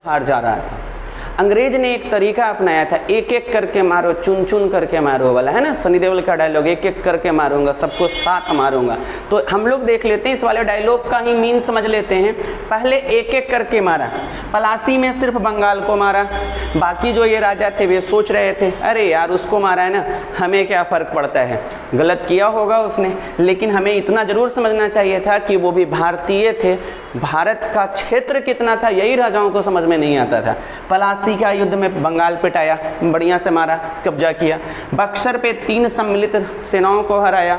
हार जा रहा था। अंग्रेज ने एक तरीका अपनाया था, एक एक करके मारो, चुन चुन करके मारो वाला, है ना, सनी देओल का डायलॉग, एक एक करके मारूंगा, सबको साथ मारूंगा। तो हम लोग देख लेते हैं इस वाले डायलॉग का ही मीन समझ लेते हैं। पहले एक एक करके मारा, पलासी में सिर्फ बंगाल को मारा, बाकी जो ये राजा थे वे सोच रहे थे अरे यार उसको मारा है ना, हमें क्या फ़र्क पड़ता है, गलत किया होगा उसने, लेकिन हमें इतना ज़रूर समझना चाहिए था कि वो भी भारतीय थे, भारत का क्षेत्र कितना था यही राजाओं को समझ में नहीं आता था। पलासी का युद्ध में बंगाल पिटाया, बढ़िया से मारा, कब्जा किया। बक्सर पे 3 सम्मिलित सेनाओं को हराया,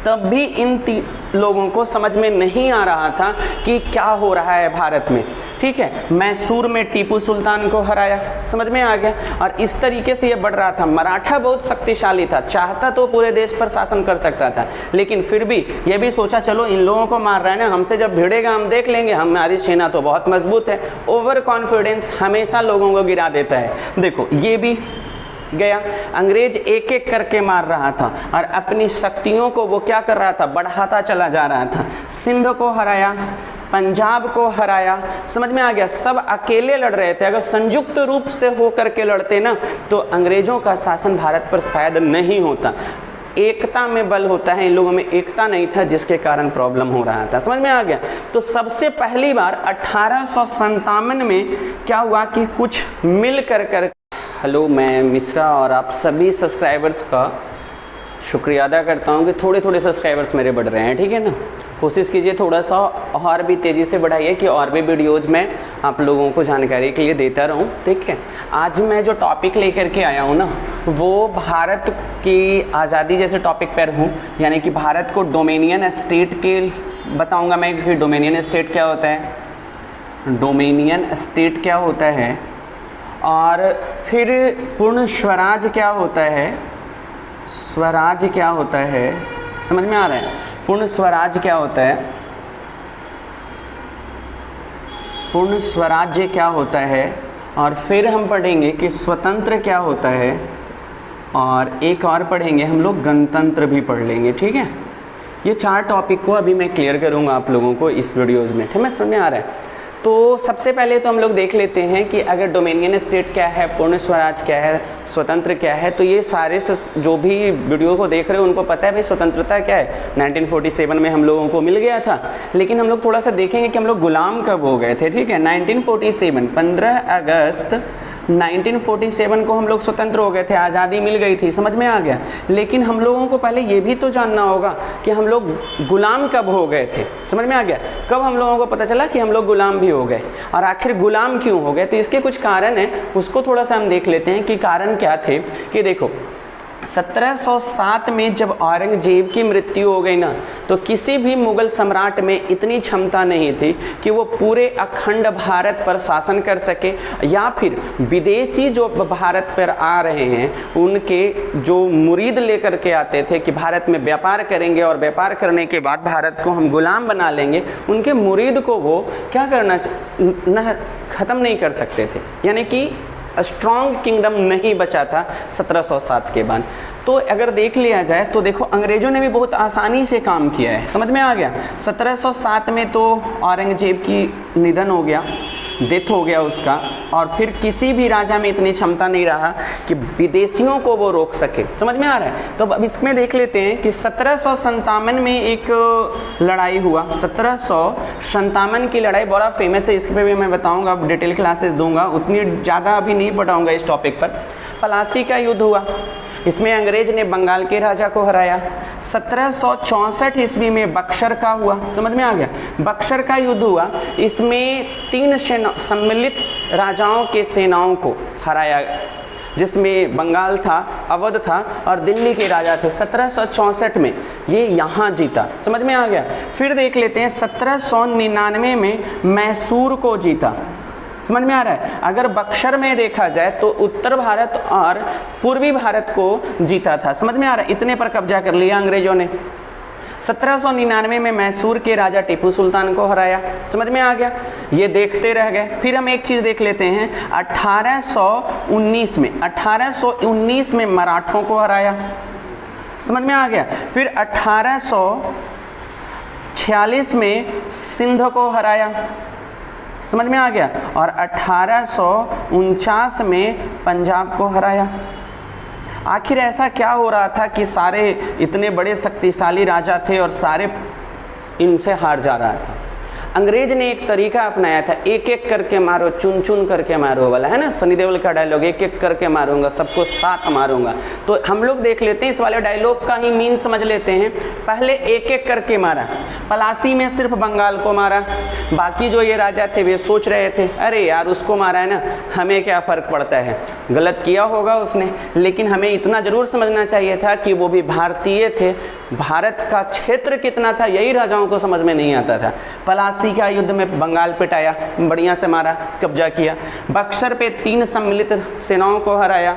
तब भी इन लोगों को समझ में नहीं आ रहा था कि क्या हो रहा है भारत में, ठीक है। मैसूर में टीपू सुल्तान को हराया, समझ में आ गया, और इस तरीके से ये बढ़ रहा था। मराठा बहुत शक्तिशाली था, चाहता तो पूरे देश पर शासन कर सकता था, लेकिन फिर भी ये भी सोचा चलो इन लोगों को मार रहा है ना, हमसे जब भिड़ेगा हम देख लेंगे, हमारी सेना तो बहुत मजबूत है। ओवर कॉन्फिडेंस हमेशा लोगों को गिरा देता है। देखो ये भी गया, अंग्रेज एक एक करके मार रहा था और अपनी शक्तियों को वो क्या कर रहा था, बढ़ाता चला जा रहा था। सिंध को हराया, पंजाब को हराया, समझ में आ गया, सब अकेले लड़ रहे थे। अगर संयुक्त रूप से हो करके लड़ते ना तो अंग्रेजों का शासन भारत पर शायद नहीं होता। एकता में बल होता है, इन लोगों में एकता नहीं था जिसके कारण प्रॉब्लम हो रहा था, समझ में आ गया। तो सबसे पहली बार 1857 में क्या हुआ कि कुछ मिल कर हेलो, मैं मिश्रा और आप सभी सब्सक्राइबर्स का शुक्रिया अदा करता हूँ कि थोड़े थोड़े सब्सक्राइबर्स मेरे बढ़ रहे हैं, ठीक है ना। कोशिश कीजिए थोड़ा सा और भी तेज़ी से बढ़ाइए कि और भी वीडियोज़ में आप लोगों को जानकारी के लिए देता रहूँ, ठीक है। आज मैं जो टॉपिक लेकर के आया हूँ ना वो भारत की आज़ादी जैसे टॉपिक पर हूँ, यानी कि भारत को डोमिनियन स्टेट के बताऊँगा मैं कि डोमिनियन स्टेट क्या होता है, डोमिनियन स्टेट क्या होता है, और फिर पूर्ण स्वराज क्या होता है, स्वराज क्या होता है, समझ में आ रहा है, पूर्ण स्वराज क्या होता है, पूर्ण स्वराज्य क्या होता है, और फिर हम पढ़ेंगे कि स्वतंत्र क्या होता है, और एक और पढ़ेंगे हम लोग गणतंत्र भी पढ़ लेंगे, ठीक है। ये 4 टॉपिक को अभी मैं क्लियर करूँगा आप लोगों को इस वीडियोज़ में, ठीक है, समझ में आ रहा है। तो सबसे पहले तो हम लोग देख लेते हैं कि अगर डोमिनियन स्टेट क्या है, पूर्ण स्वराज क्या है, स्वतंत्र क्या है। तो ये सारे जो भी वीडियो को देख रहे हो उनको पता है भाई स्वतंत्रता क्या है, 1947 में हम लोगों को मिल गया था। लेकिन हम लोग थोड़ा सा देखेंगे कि हम लोग गुलाम कब हो गए थे, ठीक है। 1947 15 अगस्त 1947 को हम लोग स्वतंत्र हो गए थे, आज़ादी मिल गई थी, समझ में आ गया। लेकिन हम लोगों को पहले ये भी तो जानना होगा कि हम लोग गुलाम कब हो गए थे, समझ में आ गया। कब हम लोगों को पता चला कि हम लोग गुलाम भी हो गए, और आखिर गुलाम क्यों हो गए। तो इसके कुछ कारण हैं, उसको थोड़ा सा हम देख लेते हैं कि कारण क्या थे। कि देखो 1707 में जब औरंगजेब की मृत्यु हो गई ना, तो किसी भी मुगल सम्राट में इतनी क्षमता नहीं थी कि वो पूरे अखंड भारत पर शासन कर सके, या फिर विदेशी जो भारत पर आ रहे हैं उनके जो मुरीद लेकर के आते थे कि भारत में व्यापार करेंगे और व्यापार करने के बाद भारत को हम गुलाम बना लेंगे, उनके मुरीद को वो क्या करना न ख़त्म नहीं कर सकते थे, यानी कि स्ट्रॉन्ग किंगडम नहीं बचा था 1707 के बाद। तो अगर देख लिया जाए तो देखो अंग्रेज़ों ने भी बहुत आसानी से काम किया है, समझ में आ गया। 1707 में तो औरंगजेब की निधन हो गया, डेथ हो गया उसका, और फिर किसी भी राजा में इतनी क्षमता नहीं रहा कि विदेशियों को वो रोक सके, समझ में आ रहा है। तो अब इसमें देख लेते हैं कि 1757 में एक लड़ाई हुआ। 1757 की लड़ाई बड़ा फेमस है, इस पर भी मैं बताऊंगा, अब डिटेल क्लासेस दूंगा, उतनी ज़्यादा अभी नहीं पढ़ाऊंगा इस टॉपिक पर। प्लासी का युद्ध हुआ, इसमें अंग्रेज ने बंगाल के राजा को हराया। 1764 ईस्वी में बक्सर का हुआ, समझ में आ गया, बक्सर का युद्ध हुआ। इसमें 3 सम्मिलित राजाओं के सेनाओं को हराया, जिसमें बंगाल था, अवध था और दिल्ली के राजा थे। 1764 में ये यहाँ जीता, समझ में आ गया। फिर देख लेते हैं 1799 में मैसूर को जीता, समझ में आ रहा है। अगर बक्सर में देखा जाए तो उत्तर भारत और पूर्वी भारत को जीता था, समझ में आ रहा है, इतने पर कब्जा कर लिया अंग्रेजों ने। 1799 में मैसूर के राजा टीपू सुल्तान को हराया, समझ में आ गया, ये देखते रह गए। फिर हम एक चीज़ देख लेते हैं 1819 में मराठों को हराया, समझ में आ गया। फिर 1846 में सिंध को हराया, समझ में आ गया। और 1849 में पंजाब को हराया। आखिर ऐसा क्या हो रहा था कि सारे इतने बड़े शक्तिशाली राजा थे और सारे इनसे हार जा रहा था? अंग्रेज ने एक तरीका अपनाया था, एक एक करके मारो, चुन चुन करके मारो वाला, है ना, सनी देओल का डायलॉग, एक एक करके मारूंगा, सबको साथ मारूंगा। तो हम लोग देख लेते हैं इस वाले डायलॉग का ही मीन समझ लेते हैं। पहले एक एक करके मारा, पलासी में सिर्फ बंगाल को मारा, बाकी जो ये राजा थे वे सोच रहे थे अरे यार उसको मारा है ना, हमें क्या फ़र्क पड़ता है, गलत किया होगा उसने, लेकिन हमें इतना ज़रूर समझना चाहिए था कि वो भी भारतीय थे, भारत का क्षेत्र कितना था यही राजाओं को समझ में नहीं आता था। पलासी का युद्ध में बंगाल पिटाया, बढ़िया से मारा, कब्जा किया। बक्सर पे 3 सम्मिलित सेनाओं को हराया।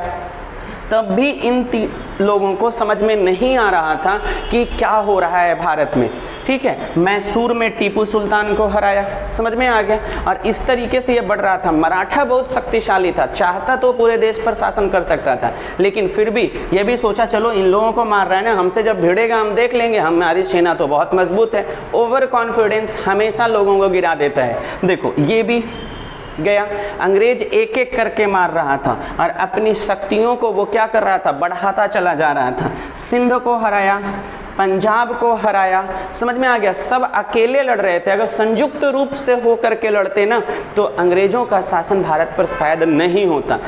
तब भी इन लोगों को समझ में नहीं आ रहा था कि क्या हो रहा है भारत में, ठीक है। मैसूर में टीपू सुल्तान को हराया, समझ में आ गया। और इस तरीके से ये बढ़ रहा था। मराठा बहुत शक्तिशाली था, चाहता तो पूरे देश पर शासन कर सकता था, लेकिन फिर भी ये भी सोचा चलो इन लोगों को मार रहा है ना, हमसे जब भिड़ेगा हम देख लेंगे, हमारी सेना तो बहुत मजबूत है। ओवर कॉन्फिडेंस हमेशा लोगों को गिरा देता है। देखो ये भी गया, अंग्रेज एक एक करके मार रहा था और अपनी शक्तियों को वो क्या कर रहा था, बढ़ाता चला जा रहा था। सिंध को हराया, पंजाब को हराया, समझ में आ गया। सब अकेले लड़ रहे थे, अगर संयुक्त रूप से होकर के लड़ते ना तो अंग्रेजों का शासन भारत पर शायद नहीं होता।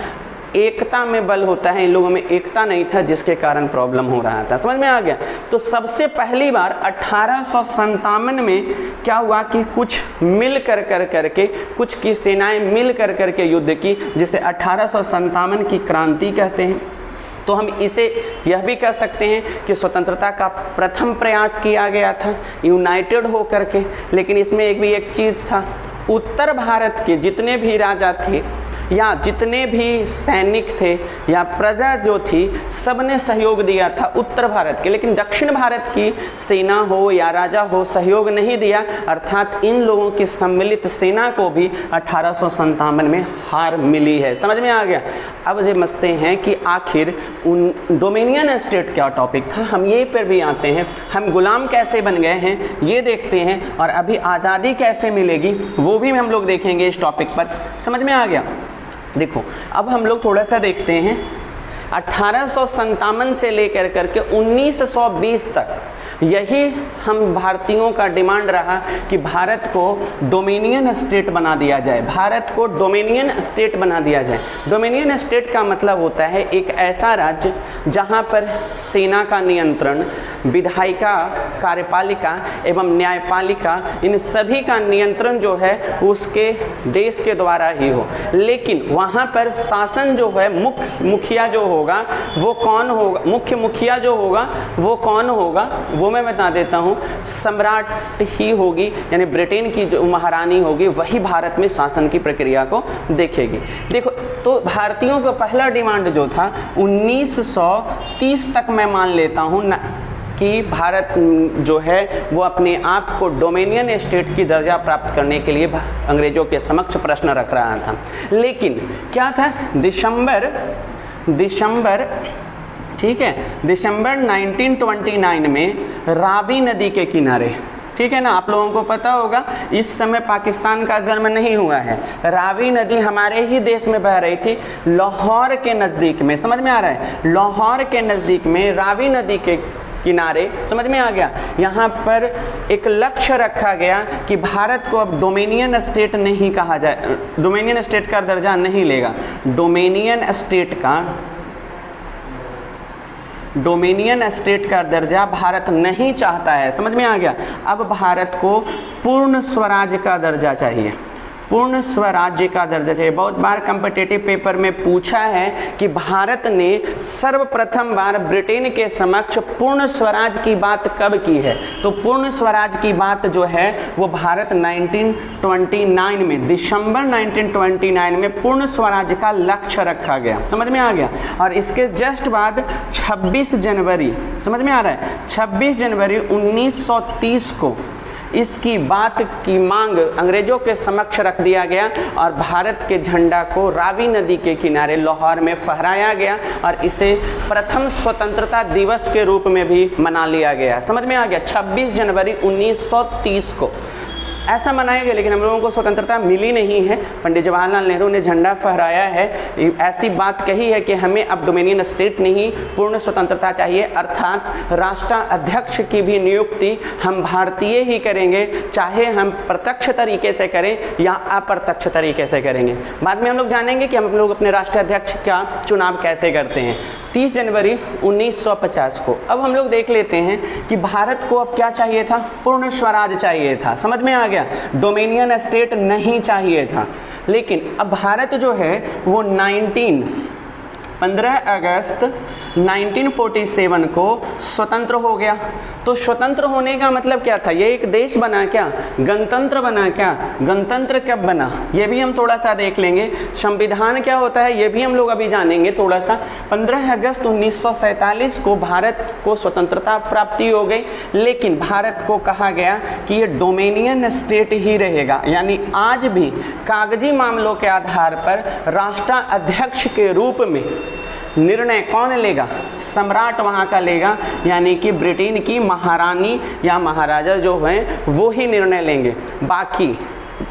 एकता में बल होता है, इन लोगों में एकता नहीं था जिसके कारण प्रॉब्लम हो रहा था, समझ में आ गया। तो सबसे पहली बार 1857 में क्या हुआ कि कुछ मिल करके कुछ की सेनाएं मिल करके युद्ध की, जिसे 1857 की क्रांति कहते हैं। तो हम इसे यह भी कह सकते हैं कि स्वतंत्रता का प्रथम प्रयास किया गया था यूनाइटेड हो करके। लेकिन इसमें एक चीज़ था, उत्तर भारत के जितने भी राजा थे या जितने भी सैनिक थे या प्रजा जो थी, सबने सहयोग दिया था उत्तर भारत के, लेकिन दक्षिण भारत की सेना हो या राजा हो सहयोग नहीं दिया। अर्थात इन लोगों की सम्मिलित सेना को भी 1857 में हार मिली है, समझ में आ गया। अब समझते हैं कि आखिर उन डोमिनियन स्टेट क्या टॉपिक था, हम ये पर भी आते हैं। हम गुलाम कैसे बन गए हैं ये देखते हैं, और अभी आज़ादी कैसे मिलेगी वो भी हम लोग देखेंगे इस टॉपिक पर, समझ में आ गया। देखो अब हम लोग थोड़ा सा देखते हैं 1857 से लेकर करके 1920 तक यही हम भारतीयों का डिमांड रहा कि भारत को डोमिनियन स्टेट बना दिया जाए, भारत को डोमिनियन स्टेट बना दिया जाए। डोमिनियन स्टेट का मतलब होता है एक ऐसा राज्य जहां पर सेना का नियंत्रण, विधायिका, कार्यपालिका एवं न्यायपालिका, इन सभी का नियंत्रण जो है उसके देश के द्वारा ही हो। लेकिन वहां पर शासन जो है, मुखिया जो होगा वो कौन होगा, मुख्य मुखिया जो होगा वो कौन होगा वो मैं बता देता हूँ, सम्राट ही होगी, यानी ब्रिटेन की जो महारानी होगी वही भारत में शासन की प्रक्रिया को देखेगी। देखो तो भारतीयों का पहला डिमांड जो था 1930 तक मैं मान लेता हूँ ना कि भारत जो है वो अपने आप को डोमिनियन स्टेट की दर्जा प्राप्त करने के लिए अंग्रेजों के समक्ष प्रश्न रख रहा था। लेकिन क्या था, दिसंबर ठीक है, दिसंबर 1929 में रावी नदी के किनारे, ठीक है ना, आप लोगों को पता होगा इस समय पाकिस्तान का जन्म नहीं हुआ है, रावी नदी हमारे ही देश में बह रही थी, लाहौर के नज़दीक में, समझ में आ रहा है, लाहौर के नज़दीक में रावी नदी के किनारे, समझ में आ गया। यहाँ पर एक लक्ष्य रखा गया कि भारत को अब डोमिनियन स्टेट नहीं कहा जाए, डोमिनियन स्टेट का दर्जा नहीं लेगा, डोमिनियन स्टेट का दर्जा भारत नहीं चाहता है, समझ में आ गया। अब भारत को पूर्ण स्वराज्य का दर्जा चाहिए, पूर्ण स्वराज्य का दर्जा चाहिए। बहुत बार कॉम्पिटिटिव पेपर में पूछा है कि भारत ने सर्वप्रथम बार ब्रिटेन के समक्ष पूर्ण स्वराज की बात कब की है, तो पूर्ण स्वराज की बात जो है वो भारत 1929 में, दिसंबर 1929 में पूर्ण स्वराज का लक्ष्य रखा गया, समझ में आ गया। और इसके जस्ट बाद 26 जनवरी, समझ में आ रहा है, 26 जनवरी 1930 को इसकी बात की मांग अंग्रेजों के समक्ष रख दिया गया और भारत के झंडा को रावी नदी के किनारे लाहौर में फहराया गया और इसे प्रथम स्वतंत्रता दिवस के रूप में भी मना लिया गया, समझ में आ गया। 26 जनवरी 1930 को ऐसा मनाया गया, लेकिन हम लोगों को स्वतंत्रता मिली नहीं है। पंडित जवाहरलाल नेहरू ने झंडा फहराया है, ऐसी बात कही है कि हमें अब डोमिनियन स्टेट नहीं, पूर्ण स्वतंत्रता चाहिए, अर्थात राष्ट्राध्यक्ष की भी नियुक्ति हम भारतीय ही करेंगे, चाहे हम प्रत्यक्ष तरीके से करें या अप्रत्यक्ष तरीके से करेंगे। बाद में हम लोग जानेंगे कि हम लोग अपने राष्ट्राध्यक्ष का चुनाव कैसे करते हैं। 30 जनवरी 1950 को अब हम लोग देख लेते हैं कि भारत को अब क्या चाहिए था, पूर्ण स्वराज चाहिए था। समझ में आ गया, डोमिनियन स्टेट नहीं चाहिए था। लेकिन अब भारत जो है वो 15 अगस्त 1947 को स्वतंत्र हो गया। तो स्वतंत्र होने का मतलब क्या था, ये एक देश बना क्या, गणतंत्र बना क्या, गणतंत्र कब बना ये भी हम थोड़ा सा देख लेंगे। संविधान क्या होता है ये भी हम लोग अभी जानेंगे थोड़ा सा। 15 अगस्त 1947 को भारत को स्वतंत्रता प्राप्ति हो गई, लेकिन भारत को कहा गया कि ये डोमिनियन स्टेट ही रहेगा, यानी आज भी कागजी मामलों के आधार पर राष्ट्राध्यक्ष के रूप में निर्णय कौन लेगा, सम्राट वहाँ का लेगा, यानी कि ब्रिटेन की महारानी या महाराजा जो हैं वो ही निर्णय लेंगे। बाकी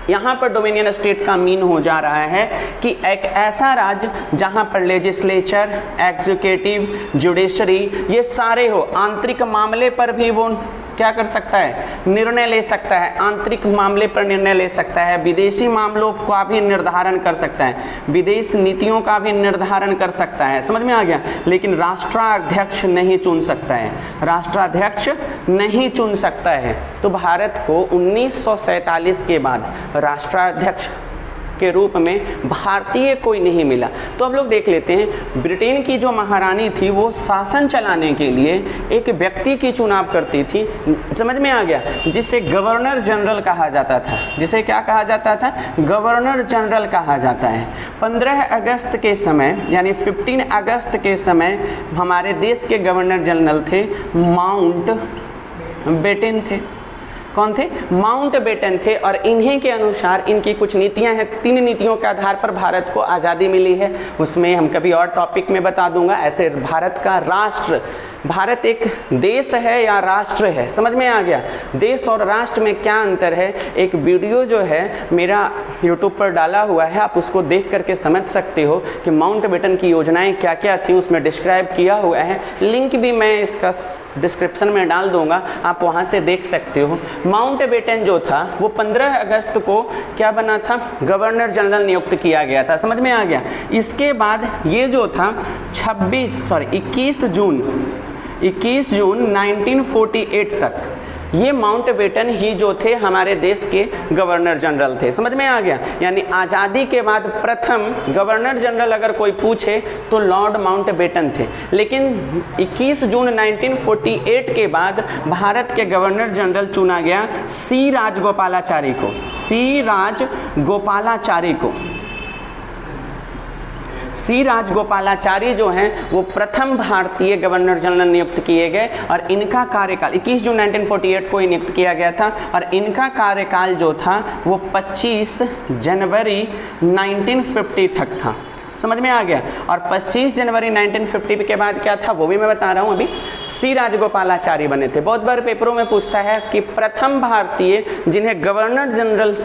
यहाँ पर डोमिनियन स्टेट का मीन हो जा रहा है कि एक ऐसा राज्य जहाँ पर लेजिस्लेचर, एग्जीक्यूटिव, जुडिशरी ये सारे हो, आंतरिक मामले पर भी वो क्या कर सकता है, निर्णय ले सकता है, आंतरिक मामले पर निर्णय ले सकता है, विदेशी मामलों का भी निर्धारण कर सकता है, विदेश नीतियों का भी निर्धारण कर सकता है। समझ में आ गया, लेकिन राष्ट्राध्यक्ष नहीं चुन सकता है, राष्ट्राध्यक्ष नहीं चुन सकता है। तो भारत को 1947 के बाद राष्ट्राध्यक्ष के रूप में भारतीय कोई नहीं मिला। तो अब लोग देख लेते हैं, ब्रिटेन की जो महारानी थी वो शासन चलाने के लिए एक व्यक्ति की चुनाव करती थी, समझ में आ गया, जिसे गवर्नर जनरल कहा जाता था। जिसे क्या कहा जाता था, गवर्नर जनरल कहा जाता है। 15 अगस्त के समय यानी 15 अगस्त के समय हमारे देश के गवर्नर जनरल थे माउंट बेटन थे। कौन थे, माउंट बेटन थे। और इन्हीं के अनुसार इनकी कुछ नीतियां हैं, 3 नीतियों के आधार पर भारत को आज़ादी मिली है। उसमें हम कभी और टॉपिक में बता दूंगा। ऐसे भारत का राष्ट्र, भारत एक देश है या राष्ट्र है, समझ में आ गया, देश और राष्ट्र में क्या अंतर है। एक वीडियो जो है मेरा यूट्यूब पर डाला हुआ है, आप उसको देख करके समझ सकते हो कि माउंट बेटन की योजनाएं क्या क्या थी, उसमें डिस्क्राइब किया हुआ है। लिंक भी मैं इसका डिस्क्रिप्शन में डाल दूंगा, आप वहां से देख सकते हो। माउंट बेटन जो था वो 15 अगस्त को क्या बना था, गवर्नर जनरल नियुक्त किया गया था। समझ में आ गया। इसके बाद ये जो था 21 जून 1948 तक ये माउंट बेटन ही जो थे हमारे देश के गवर्नर जनरल थे। समझ में आ गया, यानी आज़ादी के बाद प्रथम गवर्नर जनरल अगर कोई पूछे तो लॉर्ड माउंट बेटन थे। लेकिन 21 जून 1948 के बाद भारत के गवर्नर जनरल चुना गया सी राजगोपालाचारी को। सी राजगोपालाचारी जो हैं वो प्रथम भारतीय गवर्नर जनरल नियुक्त किए गए और इनका कार्यकाल 21 जून 1948 को ही नियुक्त किया गया था और इनका कार्यकाल जो था वो 25 जनवरी 1950 तक था। समझ में आ गया। और 25 जनवरी 1950 के बाद क्या था वो भी मैं बता रहा हूँ अभी। सी राजगोपालाचारी बने थे। बहुत बार पेपरों में पूछता है कि प्रथम भारतीय जिन्हें गवर्नर जनरल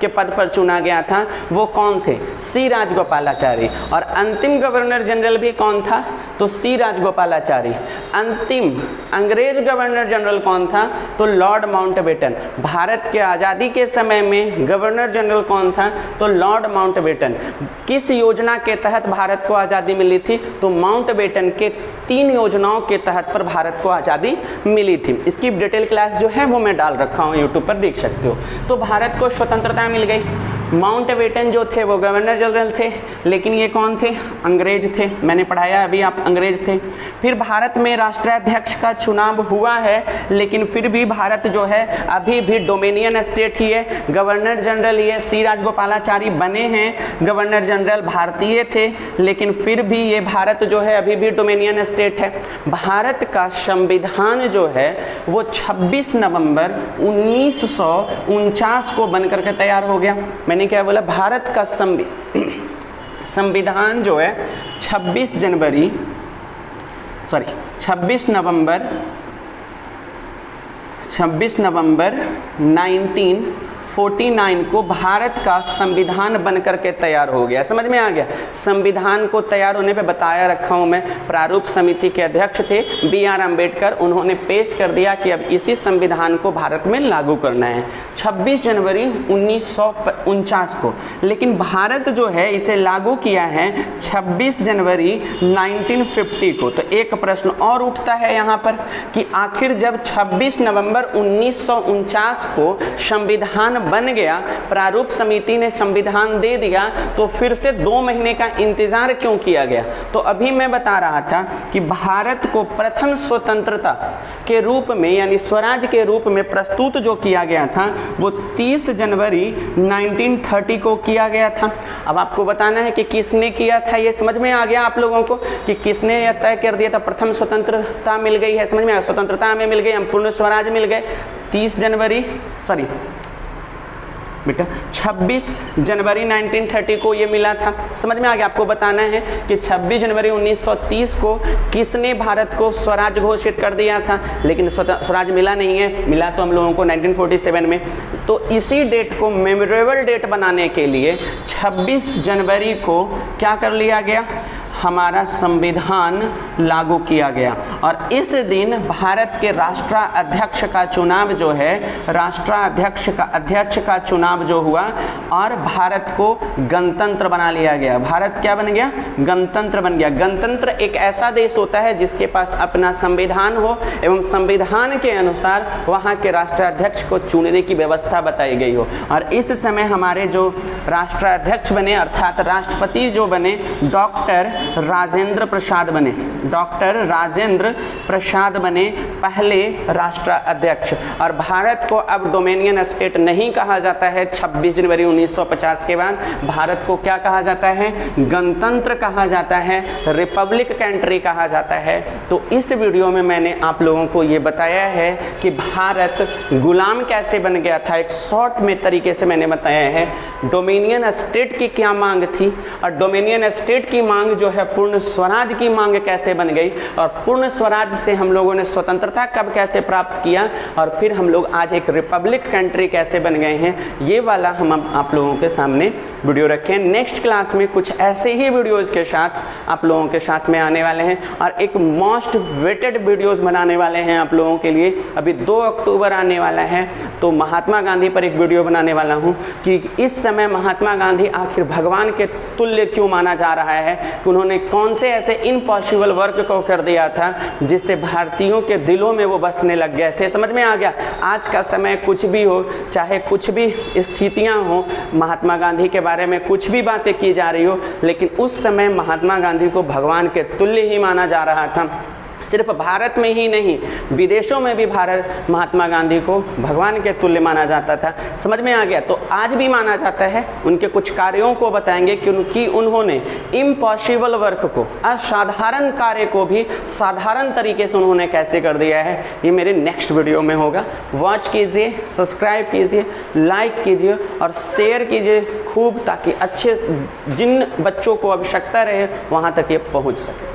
के पद पर चुना गया था वो कौन थे, सी राजगोपालाचारी। और अंतिम गवर्नर जनरल भी कौन था, तो सी राजगोपालाचारी। अंतिम अंग्रेज गवर्नर जनरल कौन था, तो लॉर्ड माउंट बेटन। भारत के आज़ादी के समय में गवर्नर जनरल कौन था, तो लॉर्ड माउंट बेटन। किस योजना के तहत भारत को आज़ादी मिली थी, तो माउंट बेटन के 3 योजनाओं के तहत पर भारत को आज़ादी मिली थी। इसकी डिटेल क्लास जो है वो मैं डाल रखा हूँ, यूट्यूब पर देख सकते हो। तो भारत को स्वतंत्रता मिल गई। माउंट बेटन जो थे वो गवर्नर जनरल थे, लेकिन ये कौन थे, अंग्रेज थे। मैंने पढ़ाया अभी, आप अंग्रेज थे। फिर भारत में राष्ट्राध्यक्ष का चुनाव हुआ है, लेकिन फिर भी भारत जो है अभी भी डोमिनियन स्टेट ही है। गवर्नर जनरल ये सी राजगोपालाचारी बने हैं, गवर्नर जनरल भारतीय थे, लेकिन फिर भी ये भारत जो है अभी भी डोमिनियन स्टेट है। भारत का संविधान जो है वो 26 नवंबर 1949 को बनकर के तैयार हो गया। मैंने क्या बोला, भारत का संविधान जो है 26 नवंबर 1949 49 को भारत का संविधान बनकर के तैयार हो गया। समझ में आ गया। संविधान को तैयार होने पे बताया रखा हूँ मैं, प्रारूप समिति के अध्यक्ष थे BR अम्बेडकर, उन्होंने पेश कर दिया कि अब इसी संविधान को भारत में लागू करना है 26 जनवरी 1949 को। लेकिन भारत जो है इसे लागू किया है 26 जनवरी 1950 को। तो एक प्रश्न और उठता है यहाँ पर कि आखिर जब 26 नवंबर 1949 को संविधान बन गया, प्रारूप समिति ने संविधान दे दिया, तो फिर से 2 महीने का इंतजार क्यों किया गया? तो अभी मैं बता रहा था कि भारत को प्रथम स्वतंत्रता के रूप में यानी स्वराज के रूप में प्रस्तुत जो किया गया था वो 30 जनवरी 1930 को किया गया था। अब आपको बताना है कि किसने किया था। ये समझ में आ गया आप लोगों को कि किसने यह तय कर दिया था? प्रथम स्वतंत्रता मिल गई है, समझ में आया, स्वतंत्रता हमें मिल गई, हम पूर्ण स्वराज मिल गए। 26 जनवरी 1930 को ये मिला था। समझ में आ गया। आपको बताना है कि 26 जनवरी 1930 को किसने भारत को स्वराज घोषित कर दिया था, लेकिन स्वराज मिला नहीं है, मिला तो हम लोगों को 1947 में। तो इसी डेट को मेमोरेबल डेट बनाने के लिए 26 जनवरी को क्या कर लिया गया? हमारा संविधान लागू किया गया। और इस दिन भारत के राष्ट्राध्यक्ष का चुनाव जो है, अध्यक्ष का चुनाव जो हुआ और भारत को गणतंत्र बना लिया गया। भारत क्या बन गया? गणतंत्र बन गया। गणतंत्र एक ऐसा देश होता है जिसके पास अपना संविधान हो एवं संविधान के अनुसार वहाँ के राष्ट्राध्यक्ष को चुनने की व्यवस्था बताई गई हो। और इस समय हमारे जो राष्ट्राध्यक्ष बने अर्थात राष्ट्रपति जो बने डॉक्टर राजेंद्र प्रसाद बने पहले राष्ट्राध्यक्ष। और भारत को अब डोमिनियन स्टेट नहीं कहा जाता है 26 जनवरी 1950 के बाद। भारत को क्या कहा जाता है? गणतंत्र कहा जाता है, रिपब्लिक कंट्री कहा जाता है। तो इस वीडियो में मैंने आप लोगों को ये बताया है कि भारत गुलाम कैसे बन गया था। एक शॉर्ट में तरीके से मैंने बताया है डोमिनियन स्टेट की क्या मांग थी और डोमिनियन स्टेट की मांग जो है पूर्ण स्वराज की मांग कैसे बन गई और पूर्ण स्वराज से हम लोगों ने स्वतंत्रता कब कैसे प्राप्त किया और फिर हम लोग आज एक रिपब्लिक कंट्री कैसे बन गए हैं, ये वाला हम आप लोगों के सामने वीडियो रखें। नेक्स्ट क्लास में कुछ ऐसे ही वीडियोज़ के साथ आप लोगों के साथ में आने वाले हैं और एक मोस्ट वेटेड वीडियोज़ बनाने वाले हैं आप लोगों के लिए। अभी 2 अक्टूबर आने वाला है तो महात्मा गांधी पर एक वीडियो बनाने वाला हूँ कि इस समय महात्मा गांधी आखिर भगवान के तुल्य क्यों माना जा रहा है, कि उन्होंने कौन से ऐसे इम्पॉसिबल वर्क को कर दिया था जिससे भारतीयों के दिलों में वो बसने लग गए थे। समझ में आ गया। आज का समय कुछ भी हो, चाहे कुछ भी स्थितियां हो, महात्मा गांधी के बारे में कुछ भी बातें की जा रही हो, लेकिन उस समय महात्मा गांधी को भगवान के तुल्य ही माना जा रहा था। सिर्फ भारत में ही नहीं, विदेशों में भी महात्मा गांधी को भगवान के तुल्य माना जाता था। समझ में आ गया। तो आज भी माना जाता है। उनके कुछ कार्यों को बताएंगे कि उन्होंने इम्पॉसिबल वर्क को, असाधारण कार्य को भी साधारण तरीके से उन्होंने कैसे कर दिया है। ये मेरे नेक्स्ट वीडियो में होगा। वॉच कीजिए, सब्सक्राइब कीजिए, लाइक कीजिए और शेयर कीजिए खूब, ताकि अच्छे जिन बच्चों को आवश्यकता रहे वहाँ तक ये पहुँच सके।